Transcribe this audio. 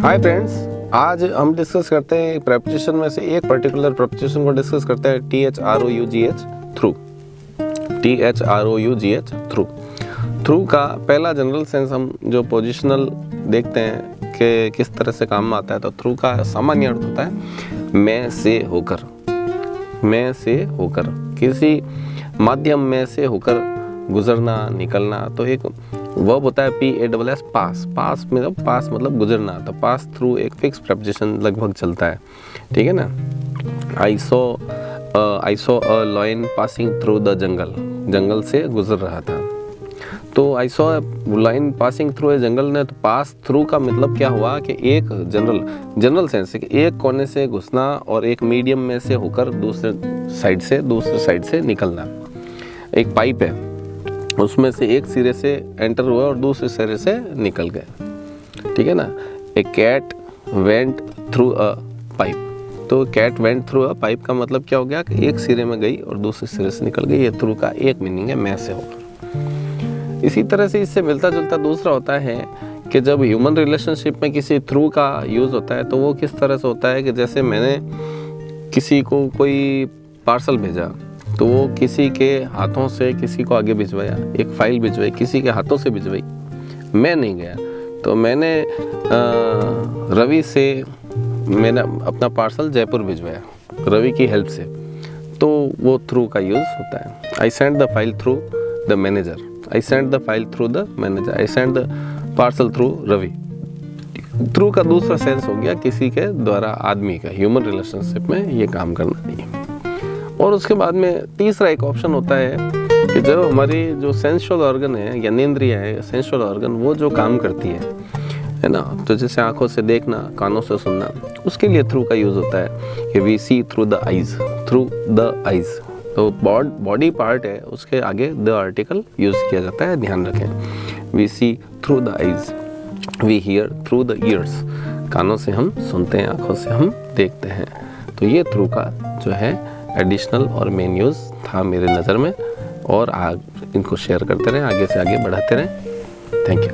Hi friends, आज हम discuss करते हैं प्रेपोजिशन में से एक पर्टिकुलर प्रेपोजिशन को डिस्कस करते हैं THROUGH through. THROUGH through. Through का पहला जनरल सेंस हम जो पोजिशनल देखते हैं कि किस तरह से काम में आता है, तो थ्रू का सामान्य अर्थ होता है में से होकर। में से होकर, किसी माध्यम में से होकर गुजरना, निकलना। तो एक वर्ब होता है PASS, पास। पास मतलब गुजरना। तो पास थ्रू एक फिक्स प्रेपोजिशन लगभग चलता है, ठीक है ना। I saw a lion passing through the jungle, जंगल से गुजर रहा था। तो I saw a lion passing through a jungle ने, तो पास थ्रू का मतलब क्या हुआ कि एक जनरल सेंस है कि एक कोने से घुसना और एक मीडियम में से होकर दूसरे साइड से निकलना। एक पाइप है, उसमें से एक सिरे से एंटर हुआ और दूसरे सिरे से निकल गए, ठीक है ना। A cat went through a pipe. तो cat went through a pipe का मतलब क्या हो गया कि एक सिरे में गई और दूसरे सिरे से निकल गई। ये थ्रू का एक मीनिंग है, में से होकर। इसी तरह से इससे मिलता जुलता दूसरा होता है कि जब ह्यूमन रिलेशनशिप में किसी थ्रू का यूज़ होता है तो वो किस तरह से होता है कि जैसे मैंने किसी को कोई पार्सल भेजा, तो वो किसी के हाथों से किसी को आगे भिजवाया, एक फाइल भिजवाई, किसी के हाथों से भिजवाई, मैं नहीं गया। तो मैंने रवि से मैंने अपना पार्सल जयपुर भिजवाया रवि की हेल्प से, तो वो थ्रू का यूज़ होता है। I send the file through the manager, I send the file through the manager, I send the parcel through Ravi. Through का दूसरा सेंस हो गया किसी के द्वारा, आदमी का, ह्यूमन रिलेशनशिप में ये काम करना नहीं है। और उसके बाद में तीसरा एक ऑप्शन होता है कि जब हमारी जो सेंसुअल ऑर्गन है, ज्ञानेंद्रियाँ है, सेंसुअल ऑर्गन, वो जो काम करती है ना, तो जैसे आंखों से देखना, कानों से सुनना, उसके लिए थ्रू का यूज़ होता है कि we see through the eyes, through the eyes. तो बॉडी पार्ट है, उसके आगे द आर्टिकल यूज़ किया जाता है, ध्यान रखें। We see through the eyes, we hear through the ears. कानों से हम सुनते हैं, आंखों से हम देखते हैं। तो ये थ्रू का जो है एडिशनल और मेन यूज़ था मेरे नज़र में, और इनको शेयर करते रहें, आगे से आगे बढ़ाते रहें। Thank you.